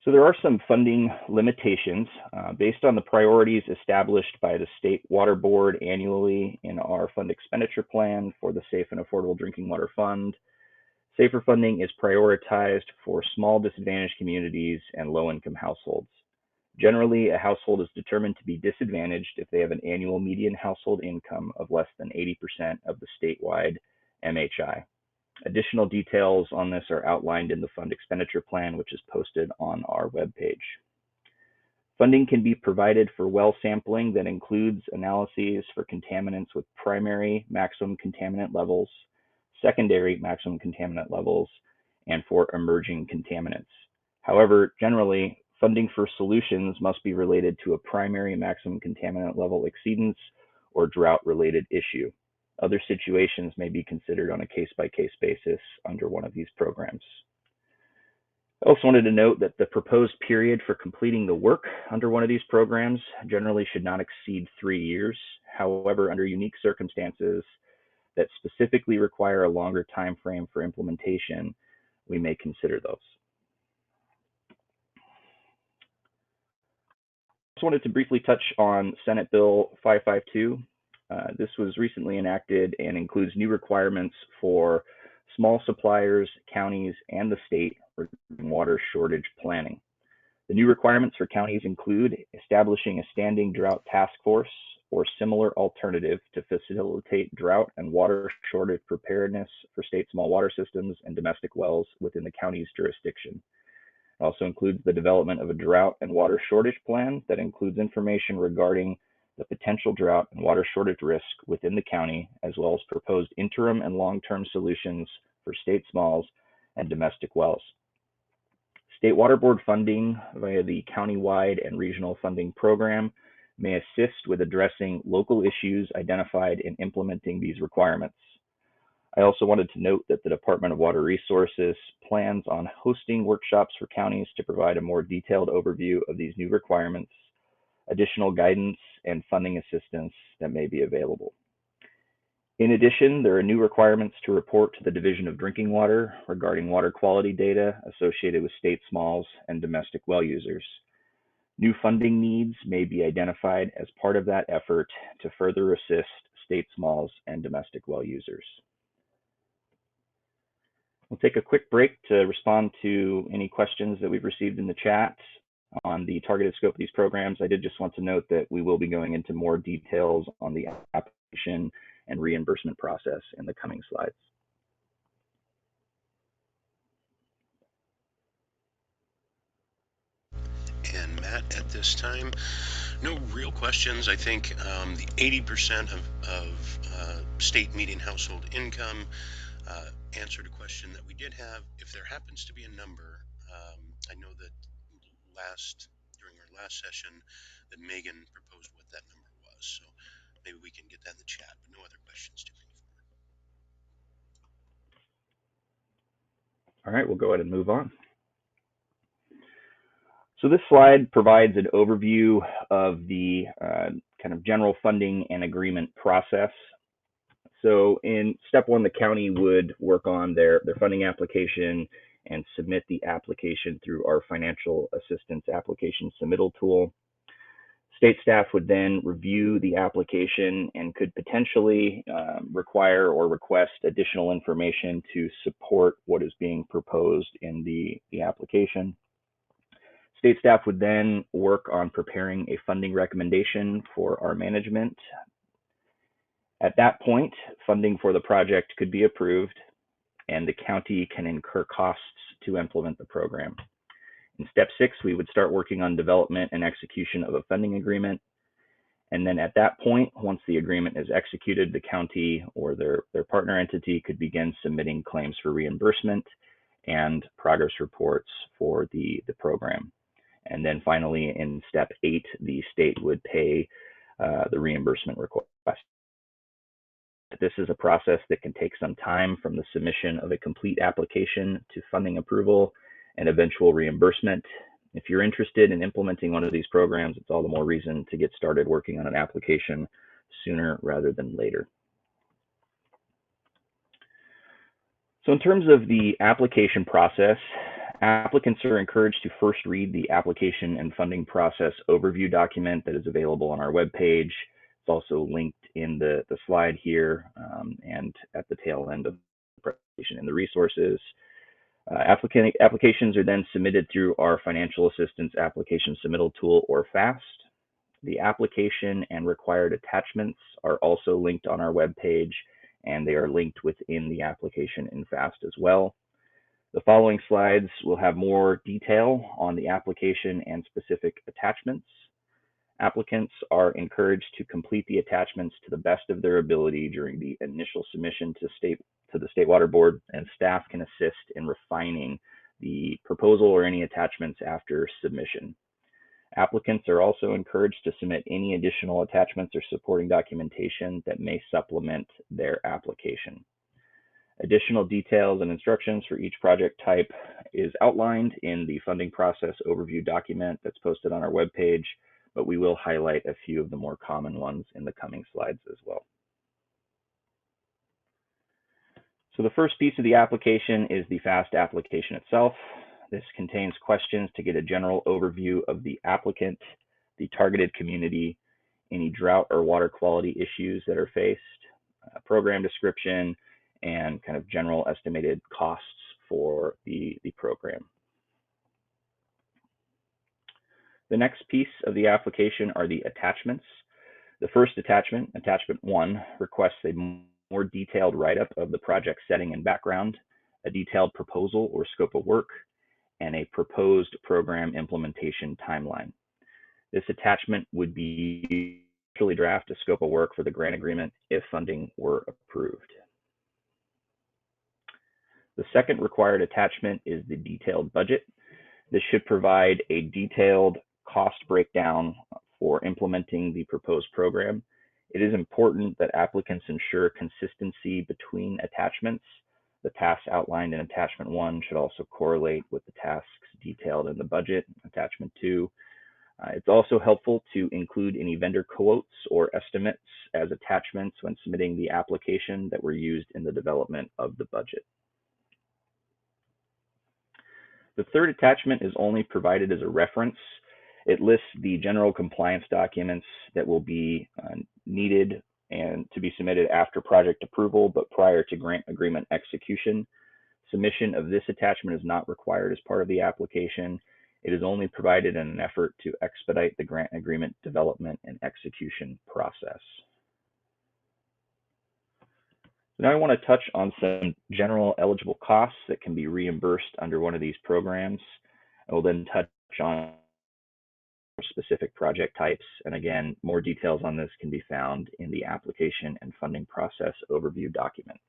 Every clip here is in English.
So there are some funding limitations based on the priorities established by the State Water Board annually in our fund expenditure plan for the Safe and Affordable Drinking Water Fund. SAFER funding is prioritized for small disadvantaged communities and low-income households. Generally, a household is determined to be disadvantaged if they have an annual median household income of less than 80% of the statewide MHI. Additional details on this are outlined in the fund expenditure plan, which is posted on our webpage. Funding can be provided for well sampling that includes analyses for contaminants with primary maximum contaminant levels, secondary maximum contaminant levels, and for emerging contaminants. However, generally, funding for solutions must be related to a primary maximum contaminant level exceedance or drought-related issue. Other situations may be considered on a case-by-case basis under one of these programs. I also wanted to note that the proposed period for completing the work under one of these programs generally should not exceed 3 years. However, under unique circumstances that specifically require a longer time frame for implementation, we may consider those. I just wanted to briefly touch on Senate Bill 552. This was recently enacted and includes new requirements for small suppliers, counties, and the state regarding water shortage planning. The new requirements for counties include establishing a standing drought task force or similar alternative to facilitate drought and water shortage preparedness for state small water systems and domestic wells within the county's jurisdiction. It also includes the development of a drought and water shortage plan that includes information regarding the potential drought and water shortage risk within the county, as well as proposed interim and long-term solutions for state smalls and domestic wells. State Water Board funding via the countywide and regional funding program may assist with addressing local issues identified in implementing these requirements. I also wanted to note that the Department of Water Resources plans on hosting workshops for counties to provide a more detailed overview of these new requirements, additional guidance, and funding assistance that may be available. In addition, there are new requirements to report to the Division of Drinking Water regarding water quality data associated with state smalls and domestic well users. New funding needs may be identified as part of that effort to further assist state smalls and domestic well users. We'll take a quick break to respond to any questions that we've received in the chat on the targeted scope of these programs. I did just want to note that we will be going into more details on the application and reimbursement process in the coming slides. And Matt, at this time, no real questions. I think the 80% of state median household income answered a question that we did have. If there happens to be a number, I know that during our last session that Megan proposed what that number was, so maybe we can get that in the chat, but no other questions to bring forward. All right, we'll go ahead and move on. So this slide provides an overview of the kind of general funding and agreement process. So in step one, the county would work on their funding application and submit the application through our financial assistance application submittal tool. State staff would then review the application and could potentially require or request additional information to support what is being proposed in the application. State staff would then work on preparing a funding recommendation for our management. At that point, funding for the project could be approved and the county can incur costs to implement the program. In step 6, we would start working on development and execution of a funding agreement. And then at that point, once the agreement is executed, the county or their partner entity could begin submitting claims for reimbursement and progress reports for the program. And then finally, in step 8, the state would pay the reimbursement request. This is a process that can take some time from the submission of a complete application to funding approval and eventual reimbursement. If you're interested in implementing one of these programs, it's all the more reason to get started working on an application sooner rather than later. So in terms of the application process, Applicants are encouraged to first read the application and funding process overview document that is available on our webpage. It's also linked in the slide here and at the tail end of the presentation in the resources. Applications are then submitted through our Financial Assistance Application Submittal Tool, or FAST. The application and required attachments are also linked on our webpage, and they are linked within the application in FAST as well. The following slides will have more detail on the application and specific attachments. Applicants are encouraged to complete the attachments to the best of their ability during the initial submission to the State Water Board, and staff can assist in refining the proposal or any attachments after submission. Applicants are also encouraged to submit any additional attachments or supporting documentation that may supplement their application. Additional details and instructions for each project type is outlined in the funding process overview document that's posted on our webpage, but we will highlight a few of the more common ones in the coming slides as well. So the first piece of the application is the FAST application itself. This contains questions to get a general overview of the applicant, the targeted community, any drought or water quality issues that are faced, program description, and kind of general estimated costs for the program. The next piece of the application are the attachments. The first attachment, attachment 1, requests a more detailed write-up of the project setting and background, a detailed proposal or scope of work, and a proposed program implementation timeline. This attachment would be actually draft a scope of work for the grant agreement if funding were approved. The second required attachment is the detailed budget. This should provide a detailed cost breakdown for implementing the proposed program. It is important that applicants ensure consistency between attachments. The tasks outlined in attachment 1 should also correlate with the tasks detailed in the budget, attachment 2. It's also helpful to include any vendor quotes or estimates as attachments when submitting the application that were used in the development of the budget. The third attachment is only provided as a reference. It lists the general compliance documents that will be needed and to be submitted after project approval, but prior to grant agreement execution. Submission of this attachment is not required as part of the application. It is only provided in an effort to expedite the grant agreement development and execution process. Now I want to touch on some general eligible costs that can be reimbursed under one of these programs. I will then touch on specific project types, and again, more details on this can be found in the application and funding process overview document.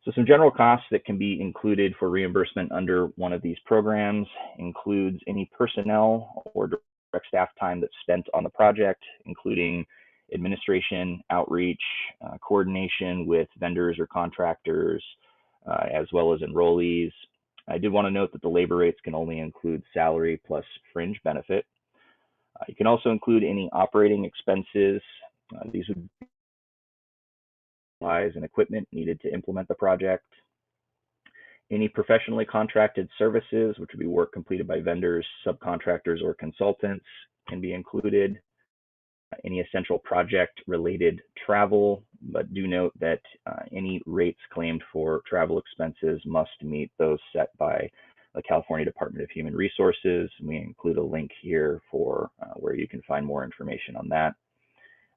So some general costs that can be included for reimbursement under one of these programs includes any personnel or direct staff time that's spent on the project, including administration, outreach, coordination with vendors or contractors, as well as enrollees. I did want to note that the labor rates can only include salary plus fringe benefit. You can also include any operating expenses. These would be supplies and equipment needed to implement the project. Any professionally contracted services, which would be work completed by vendors, subcontractors, or consultants, can be included. Any essential project related travel, but do note that any rates claimed for travel expenses must meet those set by the California Department of Human Resources. We include a link here for where you can find more information on that.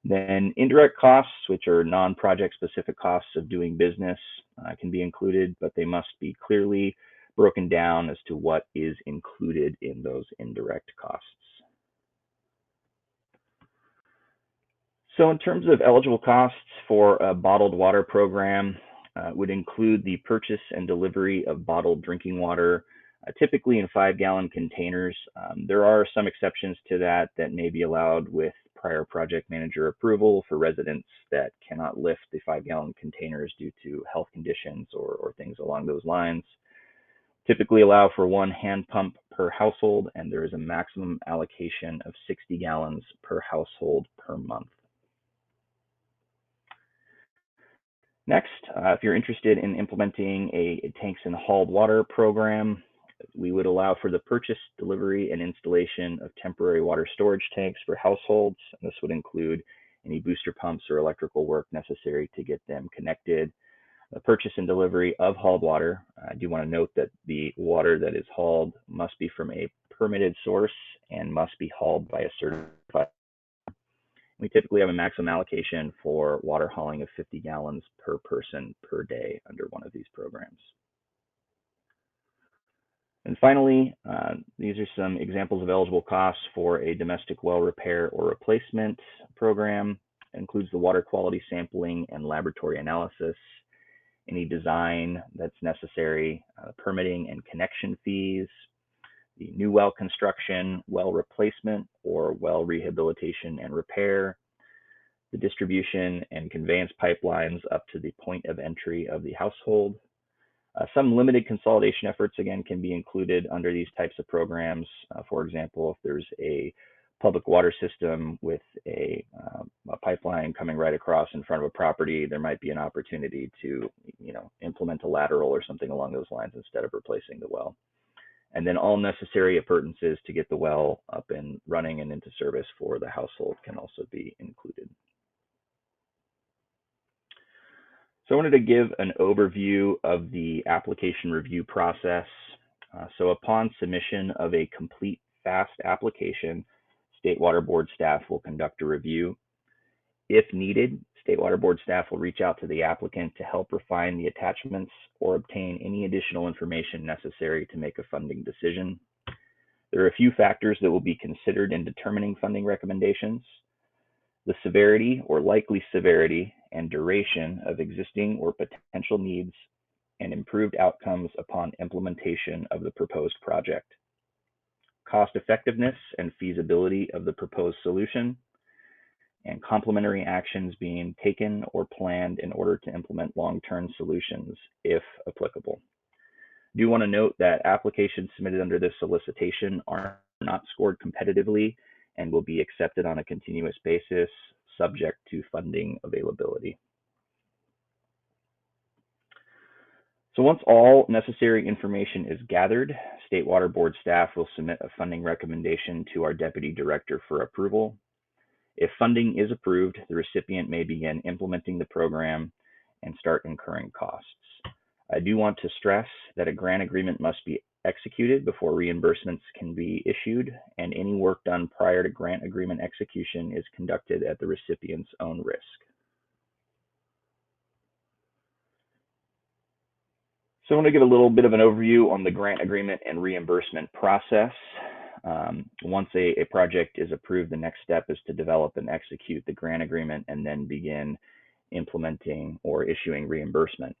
Then indirect costs, which are non-project specific costs of doing business, can be included, but they must be clearly broken down as to what is included in those indirect costs. So in terms of eligible costs for a bottled water program, would include the purchase and delivery of bottled drinking water, typically in 5-gallon containers. There are some exceptions to that may be allowed with prior project manager approval for residents that cannot lift the 5-gallon containers due to health conditions or things along those lines. Typically allow for 1 hand pump per household, and there is a maximum allocation of 60 gallons per household per month. Next, if you're interested in implementing a tanks and hauled water program, We would allow for the purchase, delivery, and installation of temporary water storage tanks for households. And this would include any booster pumps or electrical work necessary to get them connected. The purchase and delivery of hauled water. I do want to note that the water that is hauled must be from a permitted source and must be hauled by a certified. We typically have a maximum allocation for water hauling of 50 gallons per person per day under one of these programs. And finally, these are some examples of eligible costs for a domestic well repair or replacement program. It includes the water quality sampling and laboratory analysis, any design that's necessary, permitting and connection fees, the new well construction, well replacement, or well rehabilitation and repair, the distribution and conveyance pipelines up to the point of entry of the household. Some limited consolidation efforts, again, can be included under these types of programs. For example, if there's a public water system with a pipeline coming right across in front of a property, there might be an opportunity to, implement a lateral or something along those lines instead of replacing the well. And then all necessary appurtenances to get the well up and running and into service for the household can also be included. So I wanted to give an overview of the application review process. So upon submission of a complete FAST application, State Water Board staff will conduct a review. If needed, State Water Board staff will reach out to the applicant to help refine the attachments or obtain any additional information necessary to make a funding decision. There are a few factors that will be considered in determining funding recommendations. The severity or likely severity and duration of existing or potential needs and improved outcomes upon implementation of the proposed project. Cost effectiveness and feasibility of the proposed solution, and complementary actions being taken or planned in order to implement long-term solutions, if applicable. I do want to note that applications submitted under this solicitation are not scored competitively and will be accepted on a continuous basis, subject to funding availability. So once all necessary information is gathered, State Water Board staff will submit a funding recommendation to our Deputy Director for approval. If funding is approved, the recipient may begin implementing the program and start incurring costs. I do want to stress that a grant agreement must be executed before reimbursements can be issued, and any work done prior to grant agreement execution is conducted at the recipient's own risk. So I want to give a little bit of an overview on the grant agreement and reimbursement process. Once a project is approved, the next step is to develop and execute the grant agreement and then begin implementing or issuing reimbursement.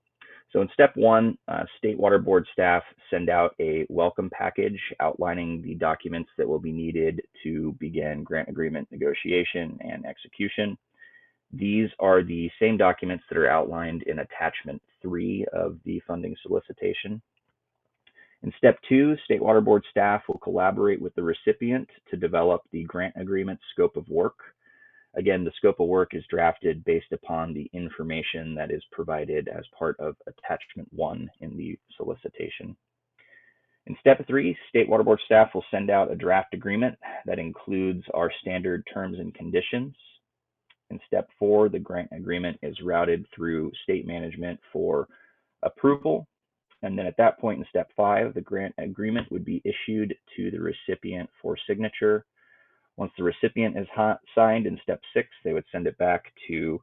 So in step one, State Water Board staff send out a welcome package outlining the documents that will be needed to begin grant agreement negotiation and execution. These are the same documents that are outlined in attachment 3 of the funding solicitation. In step 2, State Water Board staff will collaborate with the recipient to develop the grant agreement scope of work. Again, the scope of work is drafted based upon the information that is provided as part of attachment 1 in the solicitation. In step 3, State Water Board staff will send out a draft agreement that includes our standard terms and conditions. In step 4, the grant agreement is routed through state management for approval. And then at that point in step 5, the grant agreement would be issued to the recipient for signature. Once the recipient is signed in step 6, they would send it back to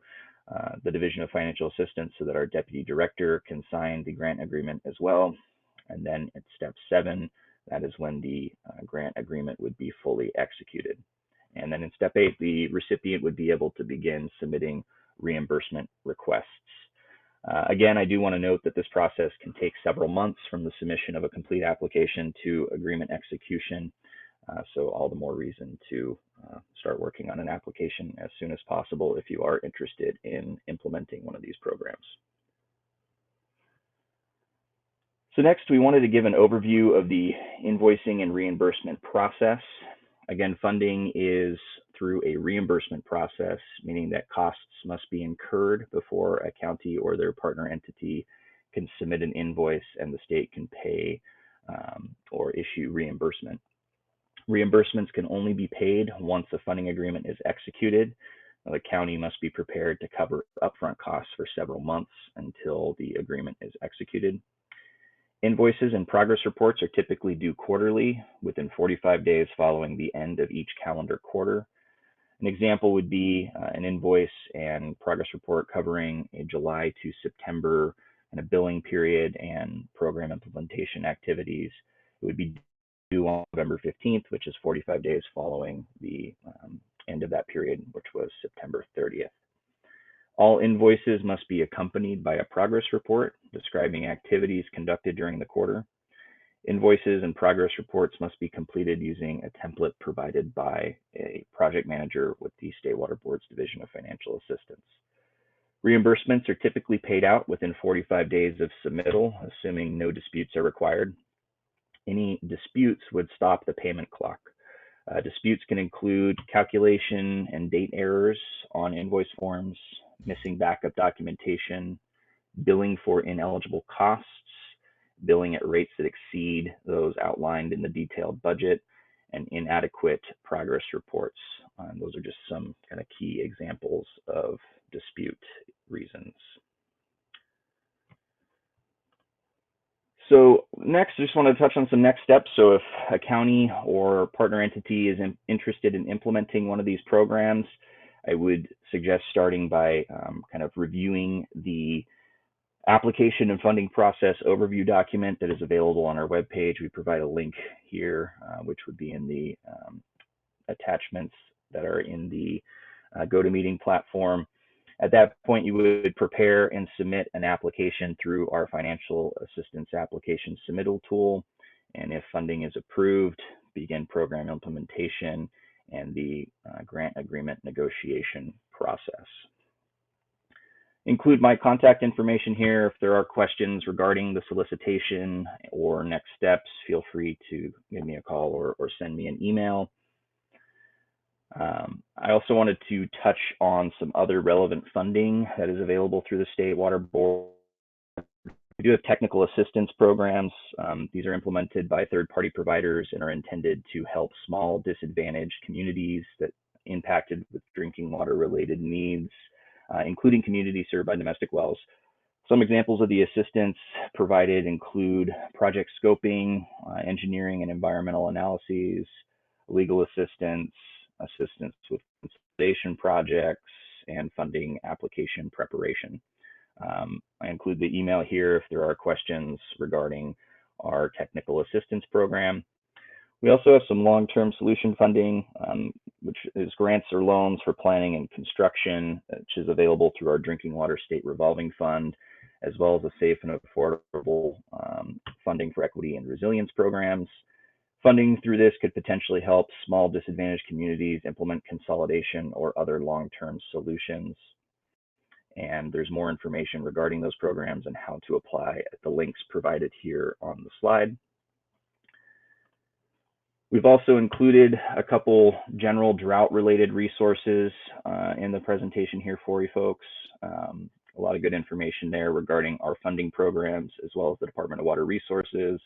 the Division of Financial Assistance so that our Deputy Director can sign the grant agreement as well. And then at step 7, that is when the grant agreement would be fully executed. And then in step 8, the recipient would be able to begin submitting reimbursement requests. Again, I do want to note that this process can take several months from the submission of a complete application to agreement execution. So all the more reason to start working on an application as soon as possible if you are interested in implementing one of these programs. So next, we wanted to give an overview of the invoicing and reimbursement process. Again, funding is through a reimbursement process, meaning that costs must be incurred before a county or their partner entity can submit an invoice and the state can pay or issue reimbursement. Reimbursements can only be paid once the funding agreement is executed. The county must be prepared to cover upfront costs for several months until the agreement is executed. Invoices and progress reports are typically due quarterly, within 45 days following the end of each calendar quarter. An example would be an invoice and progress report covering a July to September and a billing period and program implementation activities. It would be due on November 15th, which is 45 days following the end of that period, which was September 30th. All invoices must be accompanied by a progress report describing activities conducted during the quarter. Invoices and progress reports must be completed using a template provided by a project manager with the State Water Board's Division of Financial Assistance. Reimbursements are typically paid out within 45 days of submittal, assuming no disputes are required. Any disputes would stop the payment clock. Disputes can include calculation and date errors on invoice forms, missing backup documentation, billing for ineligible costs, billing at rates that exceed those outlined in the detailed budget, and inadequate progress reports. Those are just some kind of key examples of dispute reasons. So next, I just want to touch on some next steps. So if a county or partner entity is interested in implementing one of these programs, I would suggest starting by kind of reviewing the application and funding process overview document that is available on our webpage. We provide a link here, which would be in the attachments that are in the GoToMeeting platform. At that point, you would prepare and submit an application through our financial assistance application submittal tool. And if funding is approved, begin program implementation and the grant agreement negotiation process. Include my contact information here. If there are questions regarding the solicitation or next steps, feel free to give me a call or send me an email. I also wanted to touch on some other relevant funding that is available through the State Water Board. We do have technical assistance programs. These are implemented by third-party providers and are intended to help small disadvantaged communities that impacted with drinking water-related needs, including communities served by domestic wells. Some examples of the assistance provided include project scoping, engineering and environmental analyses, legal assistance, assistance with consolidation projects, and funding application preparation. I include the email here if there are questions regarding our technical assistance program. We also have some long-term solution funding, which is grants or loans for planning and construction, which is available through our Drinking Water State Revolving Fund, as well as a safe and affordable funding for equity and resilience programs. Funding through this could potentially help small disadvantaged communities implement consolidation or other long-term solutions. And there's more information regarding those programs and how to apply at the links provided here on the slide. We've also included a couple general drought-related resources in the presentation here for you folks. A lot of good information there regarding our funding programs, as well as the Department of Water Resources, as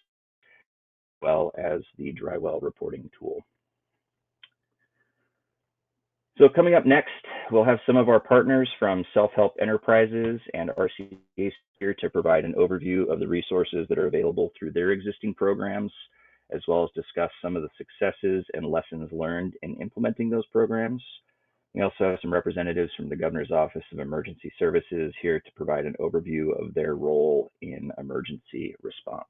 well as the dry well reporting tool. So coming up next, we'll have some of our partners from Self-Help Enterprises and RCA here to provide an overview of the resources that are available through their existing programs, as well as discuss some of the successes and lessons learned in implementing those programs. We also have some representatives from the Governor's Office of Emergency Services here to provide an overview of their role in emergency response.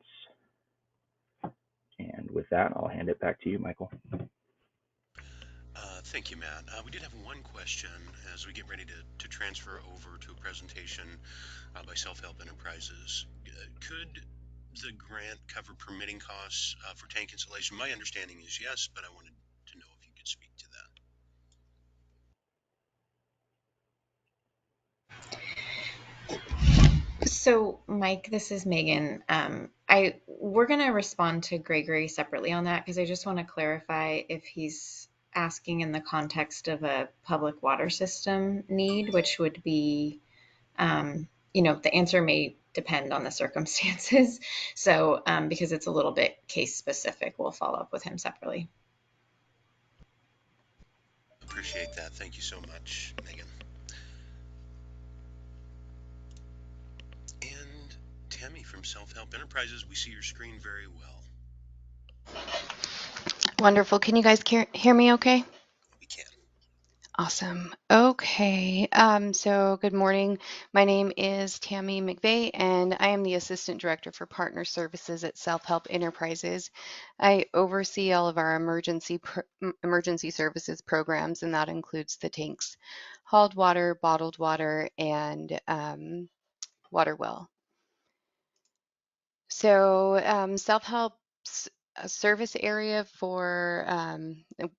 And with that, I'll hand it back to you, Michael. Thank you, Matt. We did have one question as we get ready to transfer over to a presentation by Self-Help Enterprises. Could the grant cover permitting costs for tank installation? My understanding is yes, but I wanted to know if you could speak to that. So, Mike, this is Megan. We're going to respond to Gregory separately on that because I just want to clarify if he's asking in the context of a public water system need, which would be, the answer may depend on the circumstances. So because it's a little bit case specific, we'll follow up with him separately. Appreciate that. Thank you so much, Megan. And Tammy from Self Help Enterprises, we see your screen very well. Wonderful. Can you guys hear me okay? We can. Awesome. Okay. So good morning. My name is Tammy McVeigh, and I am the Assistant Director for Partner Services at Self Help Enterprises. I oversee all of our emergency services programs, and that includes the tanks, hauled water, bottled water, and water well. So self-help's a service area for,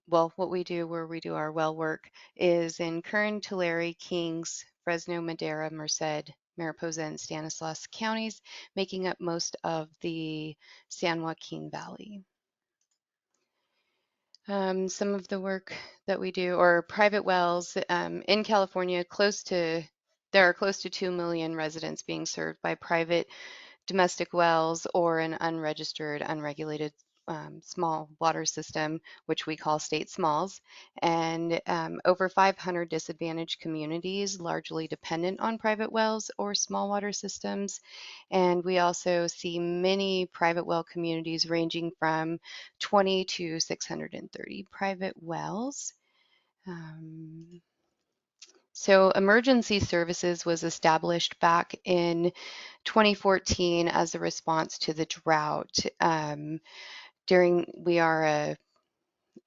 well, what we do where we do our well work is in Kern, Tulare, Kings, Fresno, Madera, Merced, Mariposa, and Stanislaus counties, making up most of the San Joaquin Valley. Some of the work that we do, or private wells in California, there are close to 2 million residents being served by private domestic wells or an unregistered, unregulated small water system, which we call state smalls, and over 500 disadvantaged communities largely dependent on private wells or small water systems. And we also see many private well communities ranging from 20 to 630 private wells. So emergency services was established back in 2014 as a response to the drought. We are an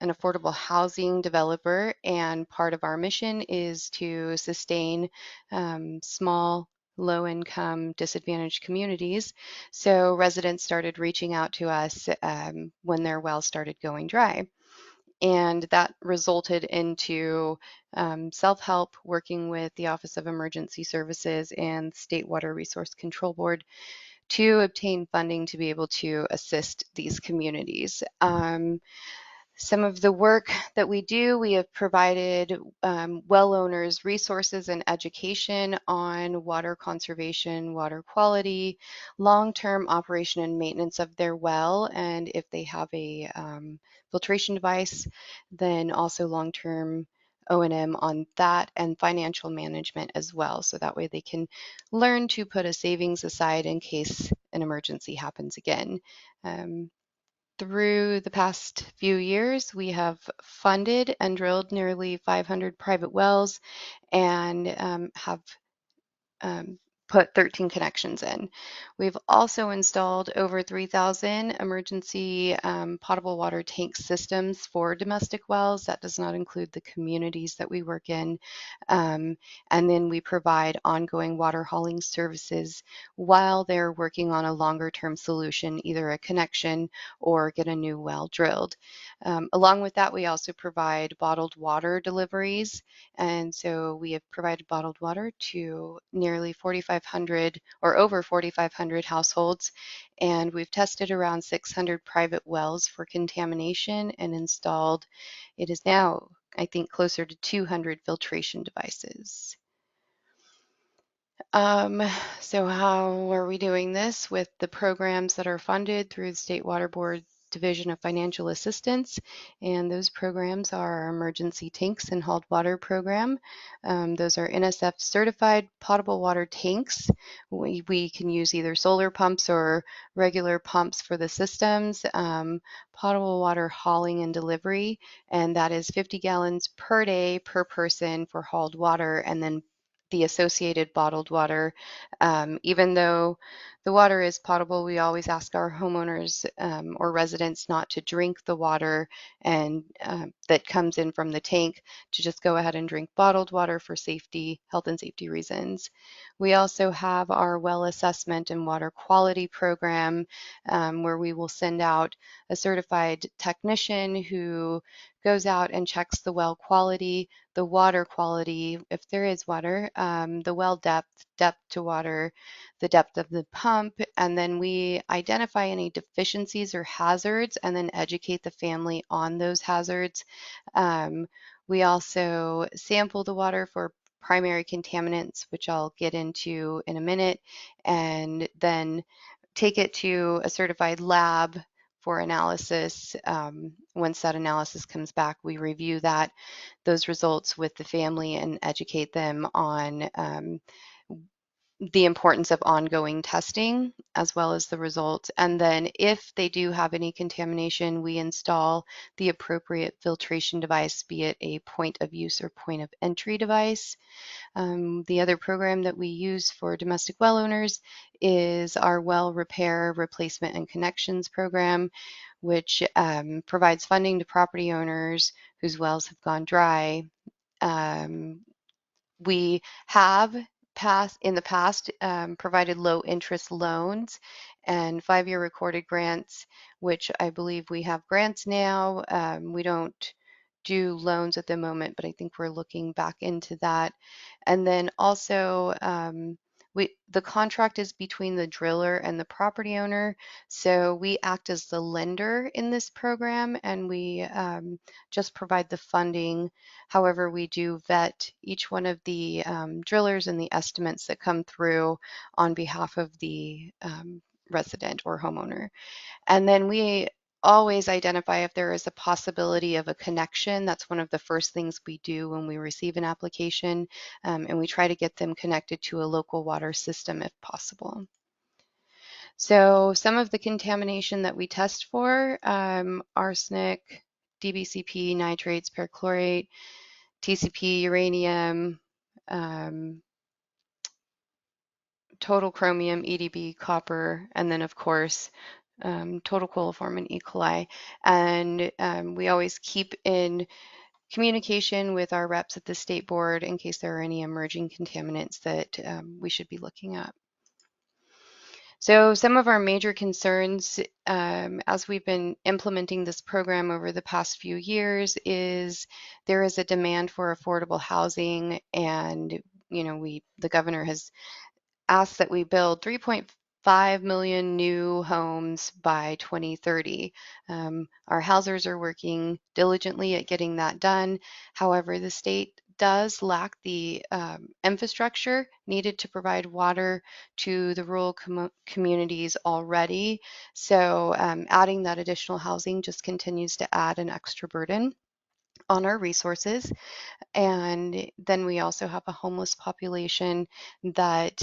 affordable housing developer, and part of our mission is to sustain small, low-income, disadvantaged communities. So residents started reaching out to us when their wells started going dry. And that resulted into self-help working with the Office of Emergency Services and State Water Resource Control Board to obtain funding to be able to assist these communities. Some of the work that we do, we have provided well owners resources and education on water conservation, water quality, long-term operation and maintenance of their well, and if they have a filtration device, then also long-term O&M on that, and financial management as well. So that way they can learn to put a savings aside in case an emergency happens again. Through the past few years, we have funded and drilled nearly 500 private wells and have put 13 connections in. We've also installed over 3,000 emergency potable water tank systems for domestic wells. That does not include the communities that we work in. And then we provide ongoing water hauling services while they're working on a longer term solution, either a connection or get a new well drilled. Along with that, we also provide bottled water deliveries. And so we have provided bottled water to nearly 4,500 or over 4,500 households. And we've tested around 600 private wells for contamination and installed, it is now, I think, closer to 200 filtration devices. So how are we doing this? With the programs that are funded through the State Water Board Division of Financial Assistance, and those programs are our emergency tanks and hauled water program. Those are NSF certified potable water tanks. We can use either solar pumps or regular pumps for the systems. Potable water hauling and delivery, and that is 50 gallons per day per person for hauled water, and then the associated bottled water. Even though the water is potable, we always ask our homeowners or residents not to drink the water and that comes in from the tank, to just go ahead and drink bottled water for safety, health and safety reasons. We also have our well assessment and water quality program, where we will send out a certified technician who goes out and checks the well quality, the water quality, if there is water, the well depth to water, the depth of the pump, and then we identify any deficiencies or hazards and then educate the family on those hazards. We also sample the water for primary contaminants, which I'll get into in a minute, and then take it to a certified lab for analysis. Once that analysis comes back, we review those results with the family and educate them on the importance of ongoing testing as well as the results. And then if they do have any contamination, we install the appropriate filtration device, be it a point of use or point of entry device. The other program that we use for domestic well owners is our well repair, replacement, and connections program, which provides funding to property owners whose wells have gone dry. We have in the past provided low interest loans and 5-year recorded grants, which I believe we have grants now. We don't do loans at the moment, but I think we're looking back into that. And then also the contract is between the driller and the property owner. So we act as the lender in this program, and we just provide the funding. However, we do vet each one of the drillers and the estimates that come through on behalf of the resident or homeowner. And then we always identify if there is a possibility of a connection. That's one of the first things we do when we receive an application, and we try to get them connected to a local water system if possible. So some of the contamination that we test for, arsenic, DBCP, nitrates, perchlorate, TCP, uranium, total chromium, EDB, copper, and then of course total coliform and E. coli. And we always keep in communication with our reps at the state board in case there are any emerging contaminants that we should be looking at. So some of our major concerns as we've been implementing this program over the past few years is there is a demand for affordable housing, and the governor has asked that we build 3.5 million new homes by 2030. Our housers are working diligently at getting that done. However, the state does lack the infrastructure needed to provide water to the rural communities already. So adding that additional housing just continues to add an extra burden on our resources. And then we also have a homeless population that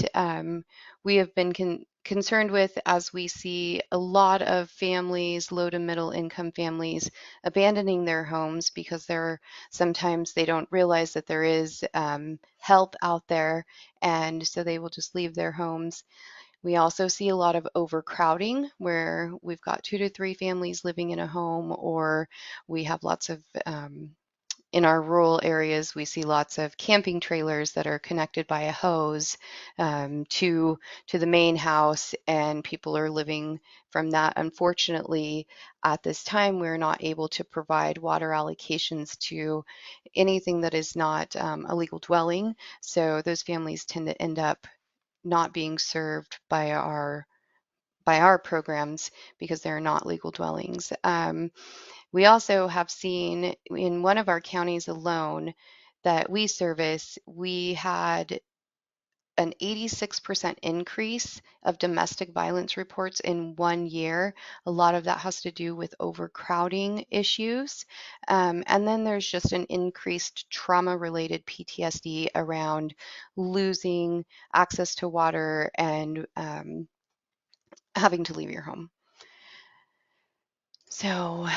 we have been concerned with, as we see a lot of families, low to middle income families, abandoning their homes because sometimes they don't realize that there is help out there, and so they will just leave their homes. We also see a lot of overcrowding where we've got 2 to 3 families living in a home, or we have lots of in our rural areas, we see lots of camping trailers that are connected by a hose to the main house, and people are living from that. Unfortunately, at this time, we're not able to provide water allocations to anything that is not a legal dwelling. So those families tend to end up not being served by our programs because they're not legal dwellings. We also have seen in one of our counties alone that we service, we had an 86% increase of domestic violence reports in 1 year. A lot of that has to do with overcrowding issues. And then there's just an increased trauma-related PTSD around losing access to water and having to leave your home. So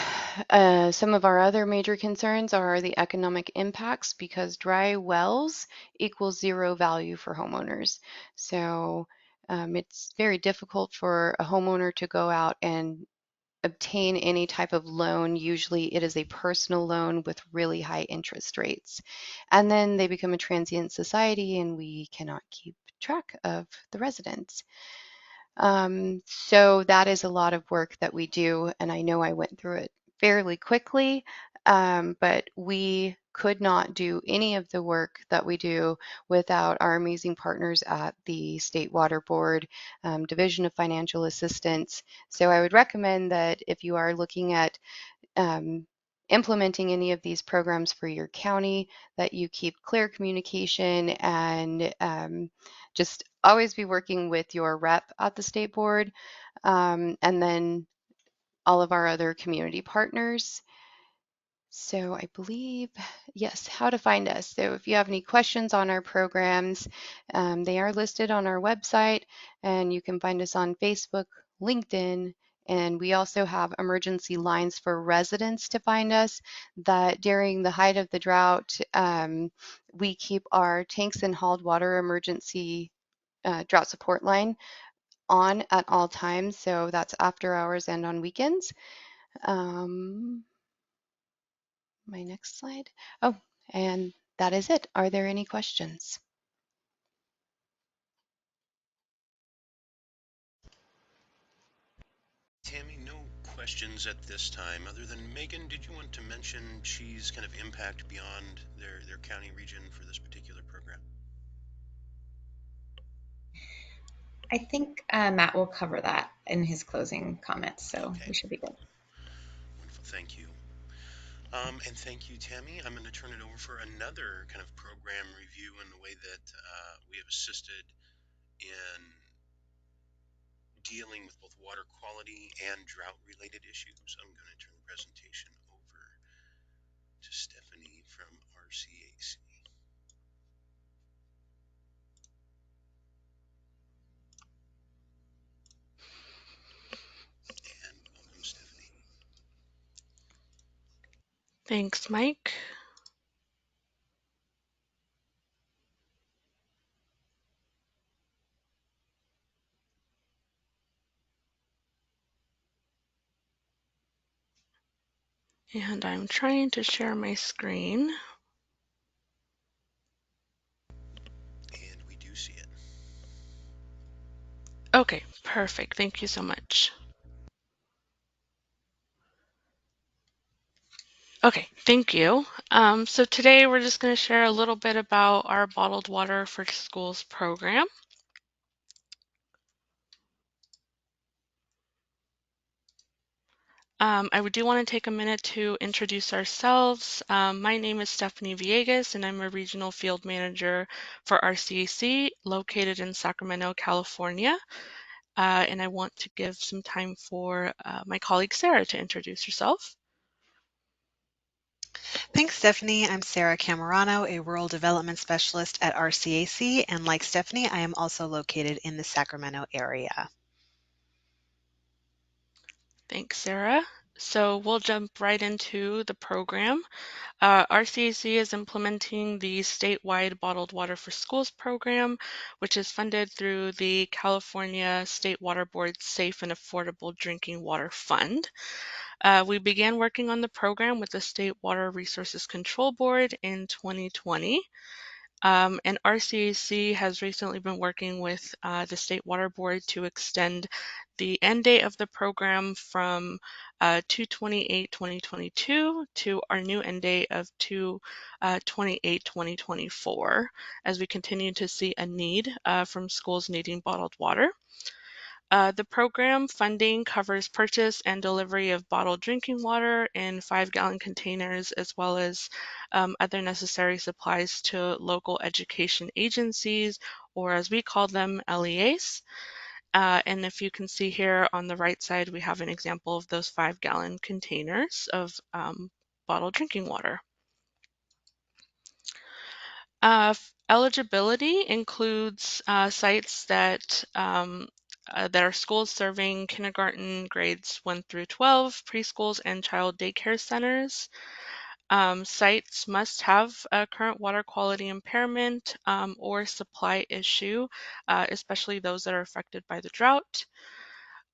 some of our other major concerns are the economic impacts, because dry wells equals zero value for homeowners. So it's very difficult for a homeowner to go out and obtain any type of loan. Usually it is a personal loan with really high interest rates. And then they become a transient society and we cannot keep track of the residents. So that is a lot of work that we do, and I know I went through it fairly quickly, but we could not do any of the work that we do without our amazing partners at the State Water Board Division of Financial Assistance. So I would recommend that if you are looking at implementing any of these programs for your county, that you keep clear communication and just always be working with your rep at the state board, and then all of our other community partners. So I believe, yes, how to find us. So if you have any questions on our programs, they are listed on our website, and you can find us on Facebook, LinkedIn, and we also have emergency lines for residents to find us, that during the height of the drought, we keep our tanks and hauled water emergency drought support line on at all times. So that's after hours and on weekends. My next slide. Oh, and that is it. Are there any questions? Tammy, no questions at this time, other than Megan, did you want to mention she's kind of impact beyond their county region for this particular program? I think Matt will cover that in his closing comments, so Okay, we should be good. wonderful, thank you. And thank you, Tammy. I'm going to turn it over for another kind of program review in the way that we have assisted in dealing with both water quality and drought related issues. I'm going to turn the presentation over to Stephanie from RCAC. And welcome, Stephanie. Thanks, Mike. And I'm trying to share my screen. And we do see it. Okay, perfect. Thank you so much. Okay, thank you. So today we're just going to share a little bit about our Bottled Water for Schools program. I do want to take a minute to introduce ourselves. My name is Stephanie Villegas, and I'm a regional field manager for RCAC located in Sacramento, California. And I want to give some time for my colleague Sarah to introduce herself. Thanks, Stephanie. I'm Sarah Camerano, a Rural Development Specialist at RCAC, and like Stephanie, I am also located in the Sacramento area. Thanks, Sarah. So we'll jump right into the program. RCAC is implementing the statewide Bottled Water for Schools program, which is funded through the California State Water Board's Safe and Affordable Drinking Water Fund. We began working on the program with the State Water Resources Control Board in 2020. And RCAC has recently been working with the State Water Board to extend the end date of the program from 2/28/2022 to our new end date of 2/28/2024, as we continue to see a need from schools needing bottled water. The program funding covers purchase and delivery of bottled drinking water in 5-gallon containers, as well as other necessary supplies to local education agencies, or as we call them, LEAs. And if you can see here on the right side, we have an example of those 5-gallon containers of bottled drinking water. Eligibility includes sites that are schools serving kindergarten grades 1 through 12, preschools, and child daycare centers. Sites must have a current water quality impairment or supply issue, especially those that are affected by the drought.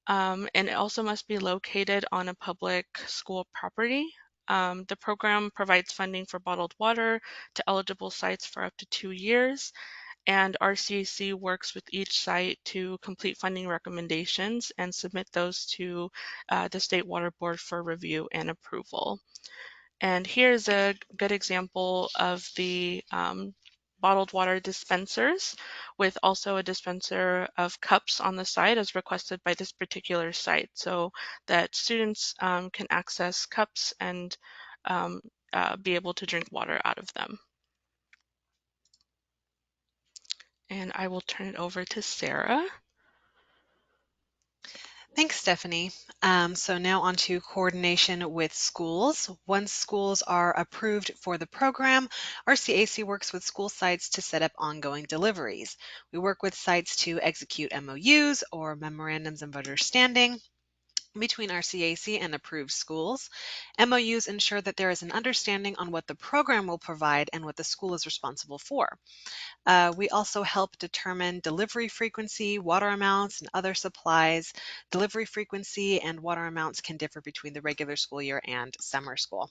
And it also must be located on a public school property. The program provides funding for bottled water to eligible sites for up to 2 years, and RCAC works with each site to complete funding recommendations and submit those to the State Water Board for review and approval. And here's a good example of the bottled water dispensers, with also a dispenser of cups on the side as requested by this particular site, so that students can access cups and be able to drink water out of them. And I will turn it over to Sarah. Thanks, Stephanie. So now on to coordination with schools. Once schools are approved for the program, our CAC works with school sites to set up ongoing deliveries. We work with sites to execute MOUs or memorandums of understanding between our CAC and approved schools. MOUs ensure that there is an understanding on what the program will provide and what the school is responsible for. We also help determine delivery frequency, water amounts, and other supplies. Delivery frequency and water amounts can differ between the regular school year and summer school.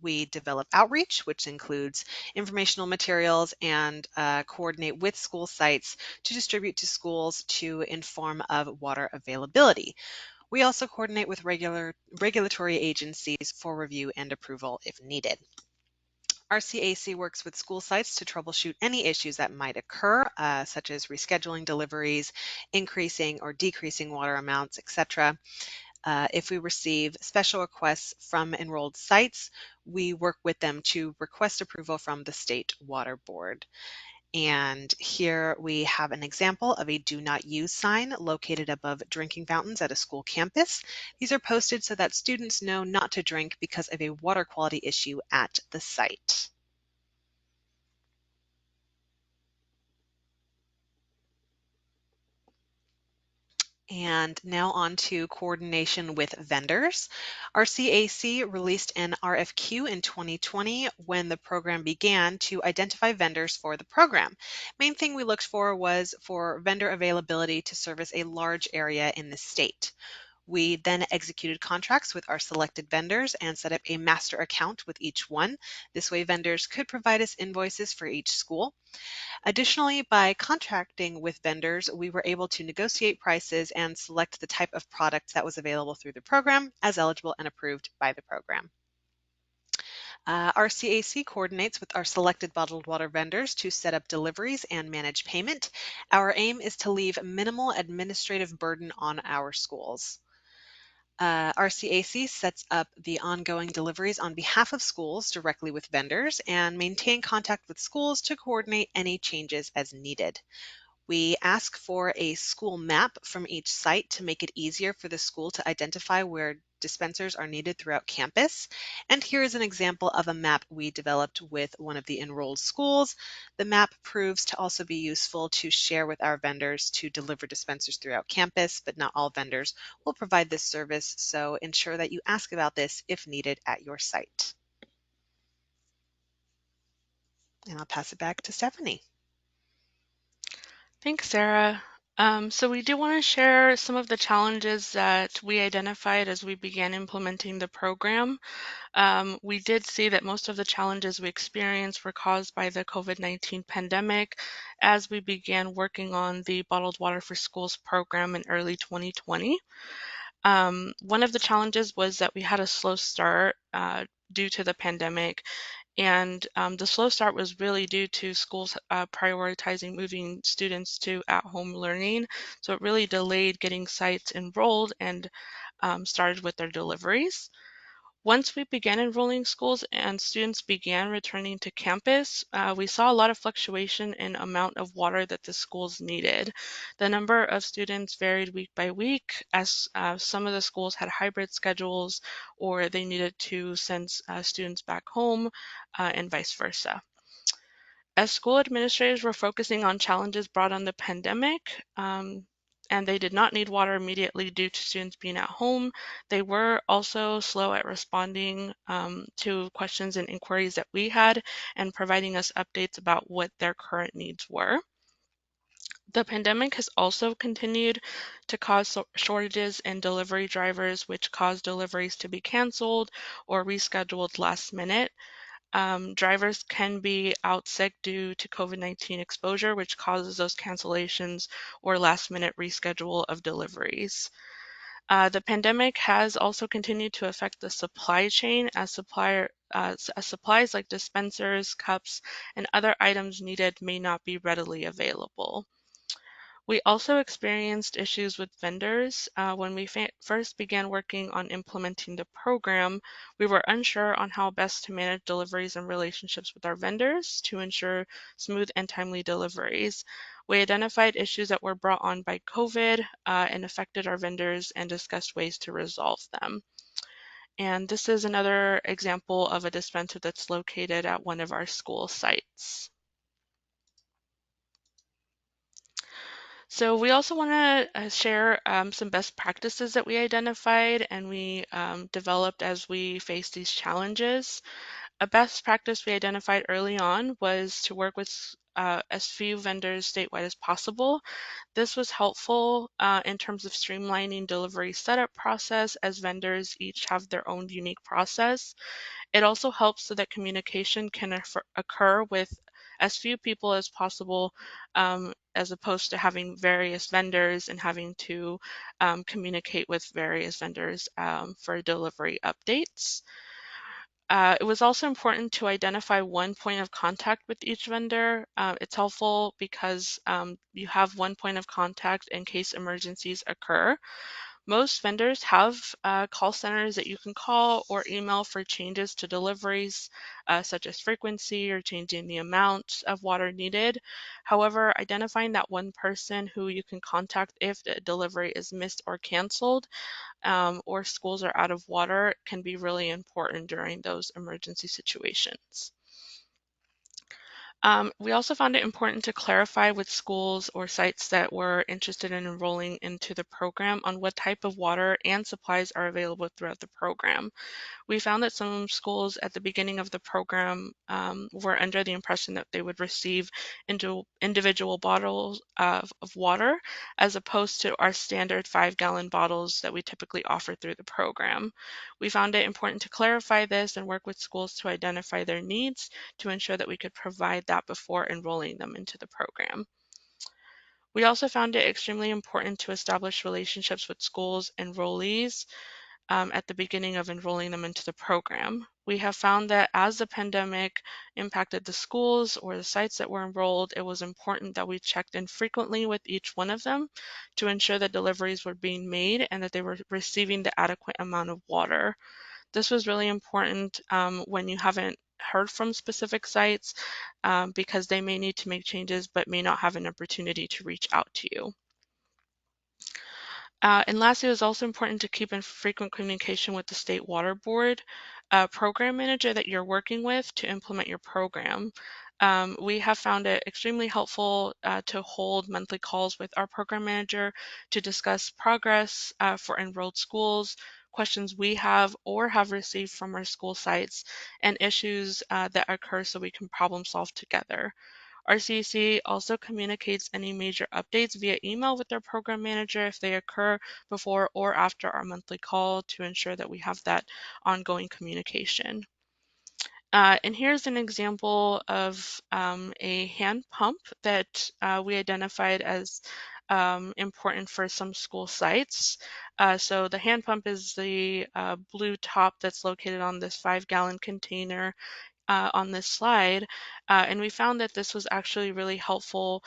We develop outreach, which includes informational materials, and coordinate with school sites to distribute to schools to inform of water availability. We also coordinate with regulatory agencies for review and approval if needed. Our CAC works with school sites to troubleshoot any issues that might occur, such as rescheduling deliveries, increasing or decreasing water amounts, etc. If we receive special requests from enrolled sites, we work with them to request approval from the State Water Board. And here we have an example of a do not use sign located above drinking fountains at a school campus. These are posted so that students know not to drink because of a water quality issue at the site. And now on to coordination with vendors. Our CAC released an RFQ in 2020 when the program began to identify vendors for the program. Main thing we looked for was for vendor availability to service a large area in the state. We then executed contracts with our selected vendors and set up a master account with each one. This way vendors could provide us invoices for each school. Additionally, by contracting with vendors, we were able to negotiate prices and select the type of product that was available through the program as eligible and approved by the program. Our CAC coordinates with our selected bottled water vendors to set up deliveries and manage payment. Our aim is to leave minimal administrative burden on our schools. Our CAC sets up the ongoing deliveries on behalf of schools directly with vendors and maintain contact with schools to coordinate any changes as needed. We ask for a school map from each site to make it easier for the school to identify where dispensers are needed throughout campus. And here is an example of a map we developed with one of the enrolled schools. The map proves to also be useful to share with our vendors to deliver dispensers throughout campus, but not all vendors will provide this service, so ensure that you ask about this if needed at your site. And I'll pass it back to Stephanie. Thanks, Sarah. So we do want to share some of the challenges that we identified as we began implementing the program. We did see that most of the challenges we experienced were caused by the COVID-19 pandemic as we began working on the Bottled Water for Schools program in early 2020. One of the challenges was that we had a slow start due to the pandemic, and the slow start was really due to schools prioritizing moving students to at-home learning. So it really delayed getting sites enrolled and started with their deliveries. Once we began enrolling schools and students began returning to campus, we saw a lot of fluctuation in amount of water that the schools needed. The number of students varied week by week as some of the schools had hybrid schedules or they needed to send students back home and vice versa. As school administrators were focusing on challenges brought on the pandemic, and they did not need water immediately due to students being at home, they were also slow at responding to questions and inquiries that we had and providing us updates about what their current needs were. The pandemic has also continued to cause shortages in delivery drivers, which caused deliveries to be canceled or rescheduled last minute. Drivers can be out sick due to COVID-19 exposure, which causes those cancellations or last-minute reschedule of deliveries. The pandemic has also continued to affect the supply chain as supplies like dispensers, cups, and other items needed may not be readily available. We also experienced issues with vendors. When we first began working on implementing the program, we were unsure on how best to manage deliveries and relationships with our vendors to ensure smooth and timely deliveries. We identified issues that were brought on by COVID and affected our vendors and discussed ways to resolve them. And this is another example of a dispenser that's located at one of our school sites. So we also want to share some best practices that we identified and we developed as we face these challenges. A best practice we identified early on was to work with as few vendors statewide as possible. This was helpful in terms of streamlining delivery setup process, as vendors each have their own unique process. It also helps so that communication can occur with as few people as possible, as opposed to having various vendors and having to communicate with various vendors for delivery updates. It was also important to identify one point of contact with each vendor. It's helpful because you have one point of contact in case emergencies occur. Most vendors have call centers that you can call or email for changes to deliveries, such as frequency or changing the amount of water needed. However, identifying that one person who you can contact if the delivery is missed or canceled, or schools are out of water, can be really important during those emergency situations. We also found it important to clarify with schools or sites that were interested in enrolling into the program on what type of water and supplies are available throughout the program. We found that some schools at the beginning of the program were under the impression that they would receive individual bottles of water, as opposed to our standard 5-gallon bottles that we typically offer through the program. We found it important to clarify this and work with schools to identify their needs to ensure that we could provide that before enrolling them into the program. We also found it extremely important to establish relationships with schools enrollees at the beginning of enrolling them into the program. We have found that as the pandemic impacted the schools or the sites that were enrolled, it was important that we checked in frequently with each one of them to ensure that deliveries were being made and that they were receiving the adequate amount of water. This was really important when you haven't heard from specific sites because they may need to make changes but may not have an opportunity to reach out to you. And lastly, it was also important to keep in frequent communication with the State Water Board program manager that you're working with to implement your program. We have found it extremely helpful to hold monthly calls with our program manager to discuss progress for enrolled schools, questions we have or have received from our school sites, and issues that occur so we can problem solve together. RCC also communicates any major updates via email with their program manager if they occur before or after our monthly call to ensure that we have that ongoing communication. And here's an example of a hand pump that we identified as important for some school sites. So the hand pump is the blue top that's located on this 5-gallon container on this slide, and we found that this was actually really helpful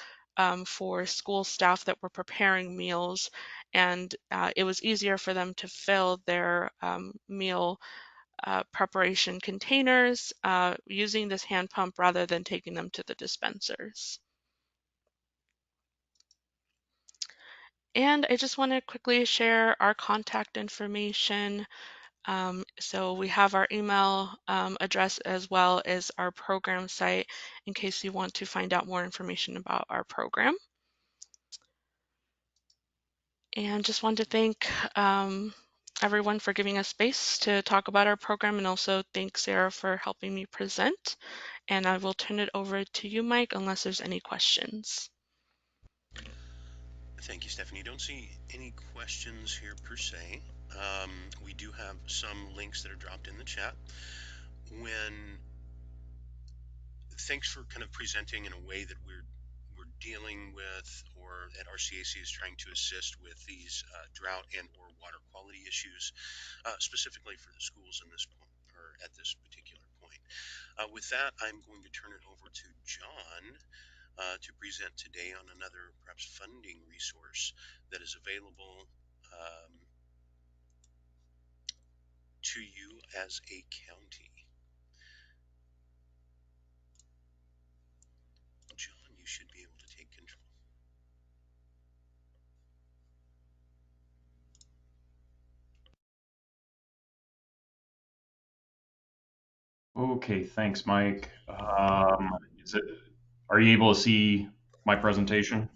for school staff that were preparing meals, and it was easier for them to fill their meal preparation containers using this hand pump rather than taking them to the dispensers. And I just want to quickly share our contact information. So we have our email address as well as our program site in case you want to find out more information about our program. And just wanted to thank everyone for giving us space to talk about our program, and also thank Sarah for helping me present. And I will turn it over to you, Mike, unless there's any questions. Thank you, Stephanie. Don't see any questions here per se. We do have some links that are dropped in the chat. Thanks for kind of presenting in a way that we're dealing with, or that RCAC is trying to assist with these drought and or water quality issues, specifically for the schools in this point, or at this particular point. With that, I'm going to turn it over to John to present today on another perhaps funding resource that is available to you as a county. John, you should be able to take control. Okay, thanks, Mike. Are you able to see my presentation?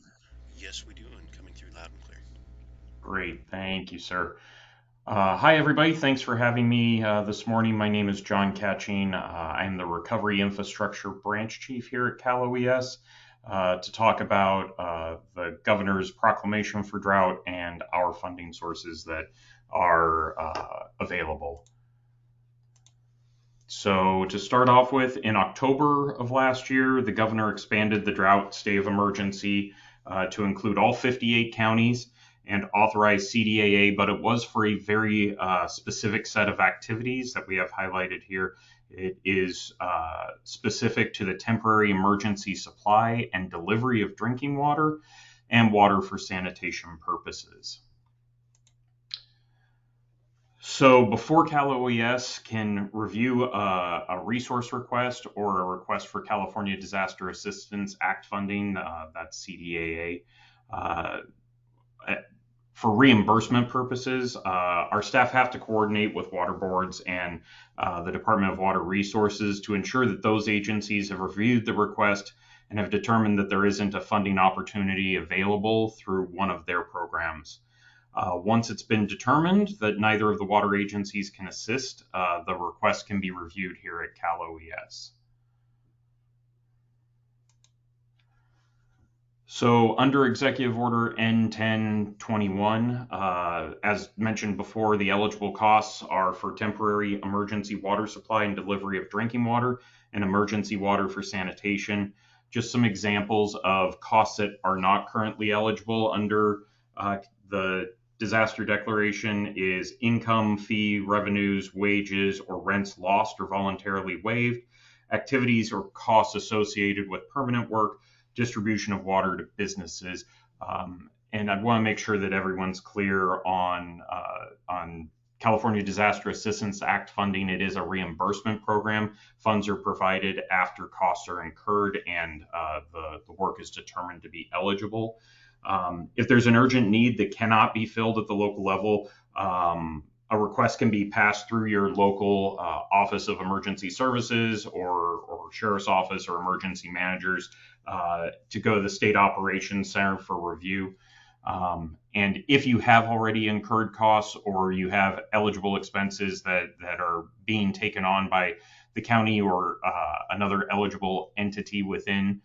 Yes, we do, and coming through loud and clear. Great, thank you, sir. Hi, everybody. Thanks for having me this morning. My name is John Catching. I'm the Recovery Infrastructure Branch Chief here at Cal OES to talk about the Governor's proclamation for drought and our funding sources that are available. So to start off with, in October of last year, the governor expanded the drought state of emergency to include all 58 counties and authorized CDAA, but it was for a very specific set of activities that we have highlighted here. It is specific to the temporary emergency supply and delivery of drinking water and water for sanitation purposes. So before Cal OES can review a resource request or a request for California Disaster Assistance Act funding, that's CDAA, for reimbursement purposes, our staff have to coordinate with water boards and the Department of Water Resources to ensure that those agencies have reviewed the request and have determined that there isn't a funding opportunity available through one of their programs. Once it's been determined that neither of the water agencies can assist, the request can be reviewed here at Cal OES. So under Executive Order N1021, as mentioned before, the eligible costs are for temporary emergency water supply and delivery of drinking water and emergency water for sanitation. Just some examples of costs that are not currently eligible under the disaster declaration is income, fee, revenues, wages, or rents lost or voluntarily waived, activities or costs associated with permanent work, distribution of water to businesses. And I want to make sure that everyone's clear on California Disaster Assistance Act funding. It is a reimbursement program. Funds are provided after costs are incurred and the work is determined to be eligible. If there's an urgent need that cannot be filled at the local level, a request can be passed through your local Office of Emergency Services or Sheriff's Office or emergency managers to go to the State Operations Center for review. And if you have already incurred costs or you have eligible expenses that are being taken on by the county or another eligible entity within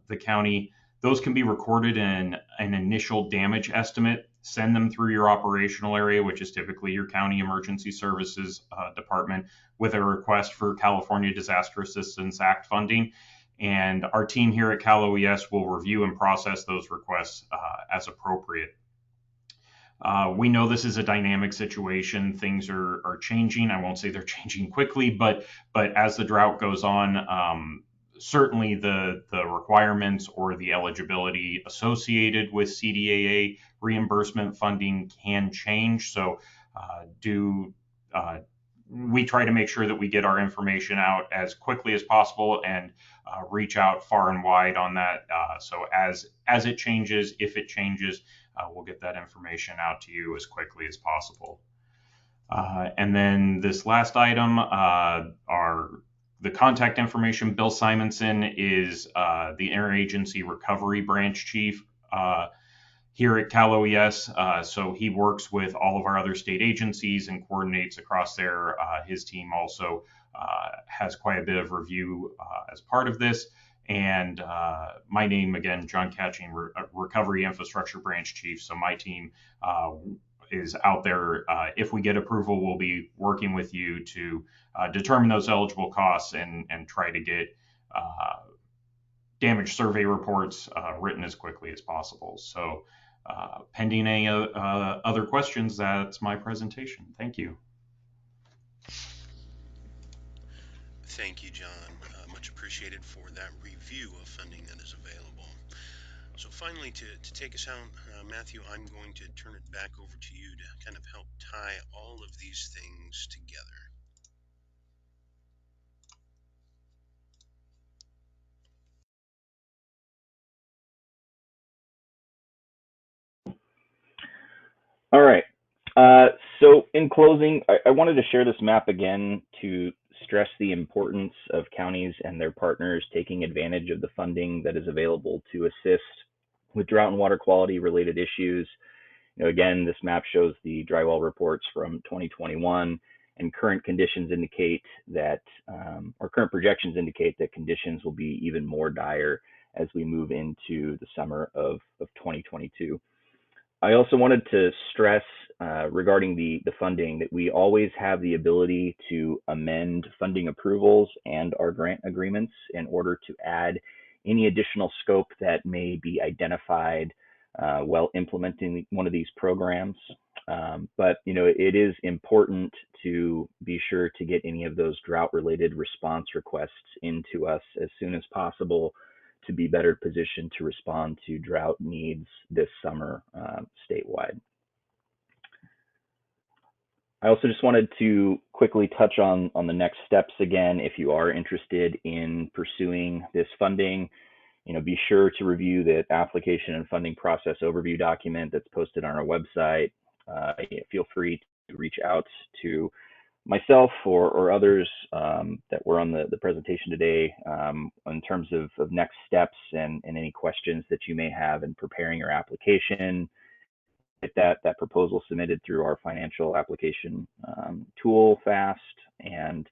the county, those can be recorded in an initial damage estimate. Send them through your operational area, which is typically your county emergency services department, with a request for California Disaster Assistance Act funding. And our team here at Cal OES will review and process those requests as appropriate. We know this is a dynamic situation. Things are changing. I won't say they're changing quickly, but as the drought goes on, certainly the requirements or the eligibility associated with CDAA reimbursement funding can change. So we try to make sure that we get our information out as quickly as possible and reach out far and wide on that. So as it changes, if it changes, we'll get that information out to you as quickly as possible. And then this last item are the contact information. Bill Simonson is the Interagency Recovery Branch Chief here at Cal OES. So he works with all of our other state agencies and coordinates across there. His team also has quite a bit of review as part of this. And my name, again, John Catching, Recovery Infrastructure Branch Chief. So my team is out there. If we get approval, we'll be working with you to determine those eligible costs and try to get damage survey reports written as quickly as possible. So pending any other questions, that's my presentation. Thank you. Thank you, John. Much appreciated for that review of funding that is available. So finally, to take us out, Matthew, I'm going to turn it back over to you to kind of help tie all of these things together. All right. So in closing, I wanted to share this map again to stress the importance of counties and their partners taking advantage of the funding that is available to assist with drought and water quality related issues. Again, this map shows the dry well reports from 2021, and current conditions indicate that, or current projections indicate that conditions will be even more dire as we move into the summer of 2022. I also wanted to stress regarding the funding that we always have the ability to amend funding approvals and our grant agreements in order to add any additional scope that may be identified while implementing one of these programs. But it is important to be sure to get any of those drought-related response requests into us as soon as possible to be better positioned to respond to drought needs this summer statewide. I also just wanted to quickly touch on the next steps again. If you are interested in pursuing this funding, be sure to review the application and funding process overview document that's posted on our website. Feel free to reach out to myself or others that were on the presentation today in terms of next steps and any questions that you may have in preparing your application. Get that proposal submitted through our financial application tool fast. And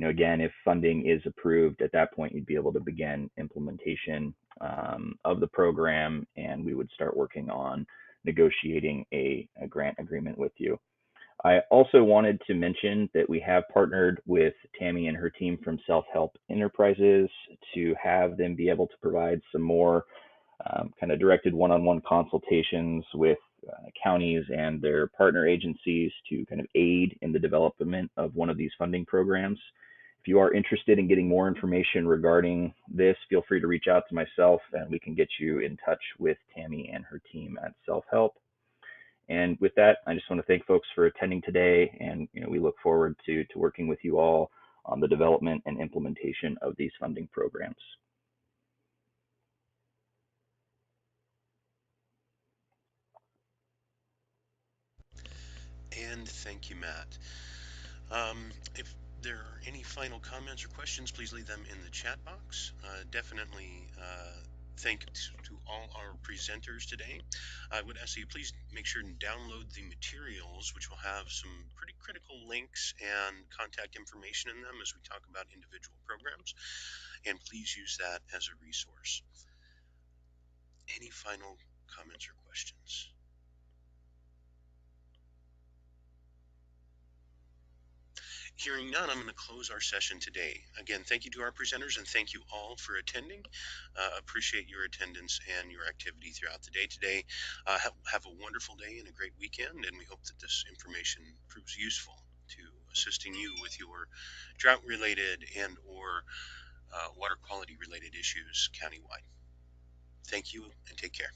again, if funding is approved, at that point you'd be able to begin implementation of the program, and we would start working on negotiating a grant agreement with you. I also wanted to mention that we have partnered with Tammy and her team from Self-Help Enterprises to have them be able to provide some more kind of directed one-on-one consultations with counties and their partner agencies to kind of aid in the development of one of these funding programs. If you are interested in getting more information regarding this, feel free to reach out to myself and we can get you in touch with Tammy and her team at Self-Help. And with that, I just want to thank folks for attending today, and we look forward to working with you all on the development and implementation of these funding programs. And thank you, Matt. If there are any final comments or questions, please leave them in the chat box. Definitely thank to all our presenters today. I would ask that you please make sure and download the materials, which will have some pretty critical links and contact information in them as we talk about individual programs, and please use that as a resource. Any final comments or questions? Hearing none, I'm going to close our session today. Again, thank you to our presenters and thank you all for attending. Appreciate your attendance and your activity throughout the day today. Have a wonderful day and a great weekend, and we hope that this information proves useful to assisting you with your drought-related and or water quality-related issues countywide. Thank you and take care.